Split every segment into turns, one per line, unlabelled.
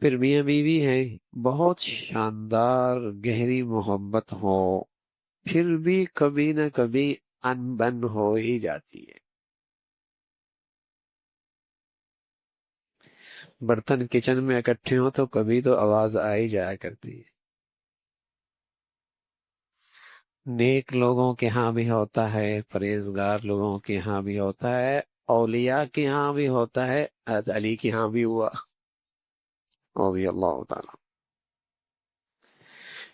پھر میاں بیوی ہیں، بہت شاندار گہری محبت ہو، پھر بھی کبھی نہ کبھی انبن ہو ہی جاتی ہے۔ برتن کچن میں اکٹھے ہوں تو کبھی تو آواز آ ہی جایا کرتی ہے۔ نیک لوگوں کے ہاں بھی ہوتا ہے، پرہیزگار لوگوں کے ہاں بھی ہوتا ہے، اولیاء کے ہاں بھی ہوتا ہے، حضرت علی کے ہاں بھی ہوا رضی اللہ تعالیٰ۔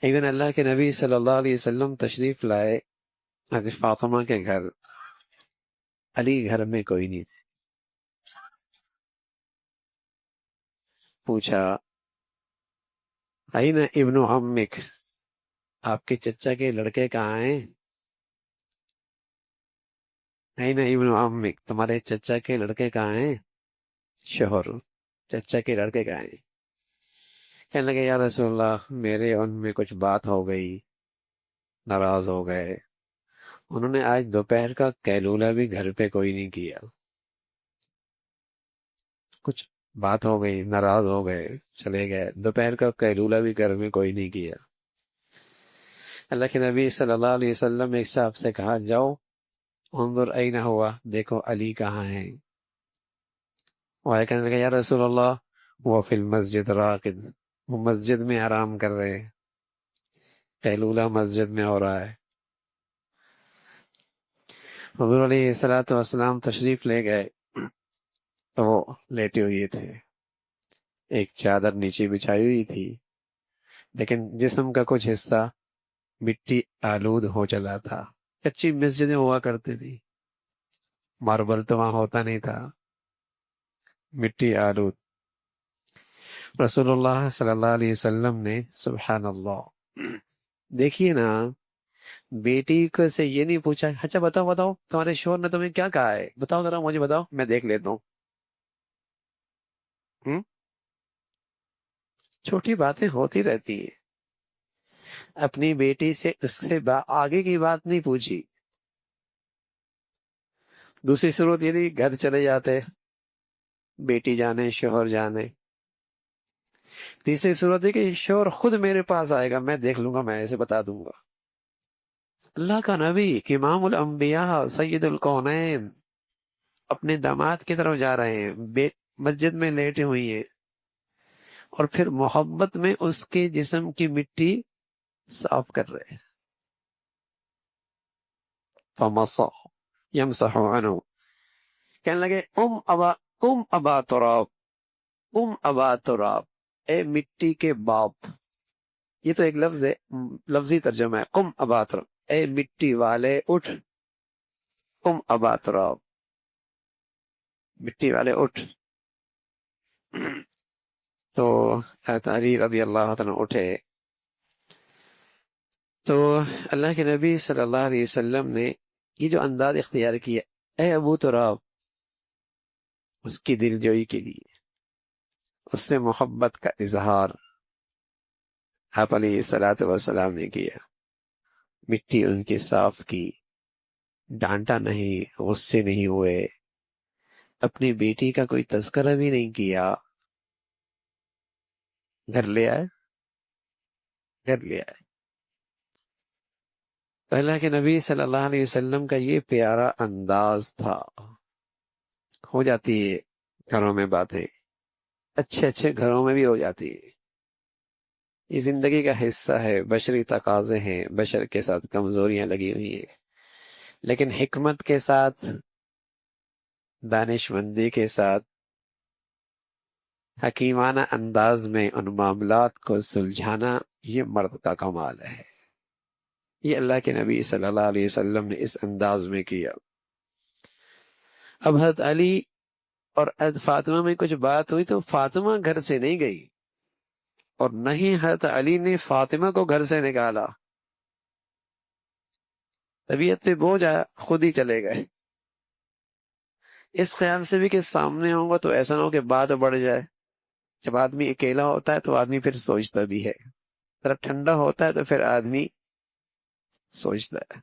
ایک دن اللہ کے نبی صلی اللہ علیہ وسلم تشریف لائے حضرت فاطمہ کے گھر۔ علی گھر میں کوئی نہیں تھے۔ پوچھا این ابن عمک، آپ کے چچا کے لڑکے کہاں ہیں؟ این ابن عمک، تمہارے چچا کے لڑکے کہاں ہیں؟ شوہر، چچا کے لڑکے کہاں ہیں؟ کہنے لگے یا رسول اللہ میرے ان میں کچھ بات ہو گئی، ناراض ہو گئے، انہوں نے آج دوپہر کا قیلولہ بھی گھر پہ کوئی نہیں کیا، کچھ بات ہو گئی، ناراض ہو گئے، چلے گئے، دوپہر کا قیلولہ بھی گھر میں کوئی نہیں کیا۔ اللہ کے نبی صلی اللہ علیہ وسلم ایک صاحب سے کہا جاؤ انظر این ہوا، دیکھو علی کہاں ہے؟ وہ کہنے لگا یا رسول اللہ وہ فی المسجد راقد، وہ مسجد میں آرام کر رہے ہیں، قیلولہ مسجد میں ہو رہا ہے۔ حضور علیہ الصلوۃ والسلام تشریف لے گئے تو وہ لیٹے ہوئے تھے، ایک چادر نیچے بچھائی ہوئی تھی، لیکن جسم کا کچھ حصہ مٹی آلود ہو چلا تھا۔ کچی مسجدیں ہوا کرتی تھی، ماربل تو وہاں ہوتا نہیں تھا، مٹی آلود۔ رسول اللہ صلی اللہ علیہ وسلم نے سبحان اللہ، دیکھیے نا، بیٹی کو سے یہ نہیں پوچھا اچھا بتاؤ تمہارے شوہر نے تمہیں کیا کہا ہے، بتاؤ ذرا مجھے، بتاؤ میں دیکھ لیتا ہوں۔ چھوٹی باتیں ہوتی رہتی ہیں، اپنی بیٹی سے اس سے آگے کی بات نہیں پوچھی۔ دوسری صورت یہ نہیں گھر چلے جاتے، بیٹی جانے شوہر جانے۔ تیسری صورت ہے کہ شوہر خود میرے پاس آئے گا، میں دیکھ لوں گا، میں ایسے بتا دوں گا۔ اللہ کا نبی امام الانبیاء سید الکونین اپنے داماد کی طرف جا رہے ہیں، مسجد میں لیٹے ہوئی ہیں، اور پھر محبت میں اس کے جسم کی مٹی صاف کر رہے ہیں۔ فمسح یمسح عنہ، کہنے لگے ابا تراب، ابا تراب، اے مٹی کے باپ۔ یہ تو ایک لفظ ہے، لفظی ترجمہ ہے، ابا تراب، اے مٹی والے اٹھ، ابا تراب، مٹی والے اٹھ۔ تو حضرت علی رضی اللہ عنہ اٹھے تو اللہ کے نبی صلی اللہ علیہ وسلم نے یہ جو انداز اختیار کیا، اے ابو تراب، اس کی دل جوئی کے لیے، اس سے محبت کا اظہار آپ علیہ الصلوۃ والسلام نے کیا، مٹی ان کی صاف کی، ڈانٹا نہیں، غصے نہیں ہوئے، اپنی بیٹی کا کوئی تذکرہ بھی نہیں کیا، گھر لے آئے، گھر لے آئے۔ تو اللہ کے نبی صلی اللہ علیہ وسلم کا یہ پیارا انداز تھا۔ ہو جاتی ہے گھروں میں باتیں، اچھے گھروں میں بھی ہو جاتی ہے، یہ زندگی کا حصہ ہے، بشری تقاضے ہیں، بشر کے ساتھ کمزوریاں لگی ہوئی ہیں، لیکن حکمت کے ساتھ، دانش مندی کے ساتھ، حکیمانہ انداز میں ان معاملات کو سلجھانا، یہ مرد کا کمال ہے۔ یہ اللہ کے نبی صلی اللہ علیہ وسلم نے اس انداز میں کیا۔ اب حضرت علی اور حضرت فاطمہ میں کچھ بات ہوئی تو فاطمہ گھر سے نہیں گئی، اور نہ ہی حضرت علی نے فاطمہ کو گھر سے نکالا، طبیعت پہ بوجھ آیا، خود ہی چلے گئے، اس خیال سے بھی کہ سامنے ہوں گا تو ایسا نہ ہو کہ بات بڑھ جائے۔ جب آدمی اکیلا ہوتا ہے تو آدمی پھر سوچتا بھی ہے، ذرا ٹھنڈا ہوتا ہے تو پھر آدمی سوچتا ہے۔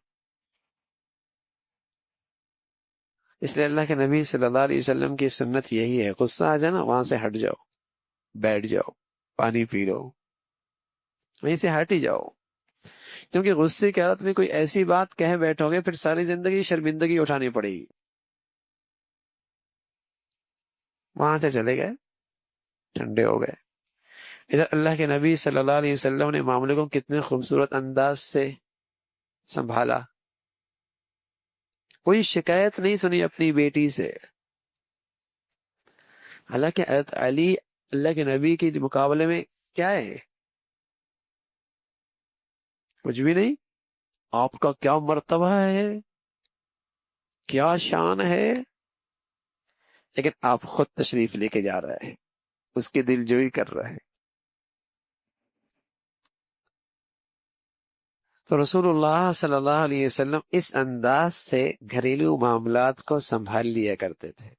اس لیے اللہ کے نبی صلی اللہ علیہ وسلم کی سنت یہی ہے، غصہ آ جائے نا، وہاں سے ہٹ جاؤ، بیٹھ جاؤ، پانی پی لو، وہیں سے ہٹ ہی جاؤ، کیونکہ غصے کی حالت میں کوئی ایسی بات کہہ بیٹھو گے پھر ساری زندگی شرمندگی اٹھانی پڑے گی۔ وہاں سے چلے گئے، ٹھنڈے ہو گئے۔ ادھر اللہ کے نبی صلی اللہ علیہ وسلم نے معاملے کو کتنے خوبصورت انداز سے سنبھالا، کوئی شکایت نہیں سنی اپنی بیٹی سے۔ حالانکہ حضرت علی اللہ کے نبی کے مقابلے میں کیا ہے؟ کچھ بھی نہیں۔ آپ کا کیا مرتبہ ہے، کیا شان ہے، لیکن آپ خود تشریف لے کے جا رہے ہیں، اس کی دل جوئی کر رہے ہیں۔ تو رسول اللہ صلی اللہ علیہ وسلم اس انداز سے گھریلو معاملات کو سنبھال لیا کرتے تھے۔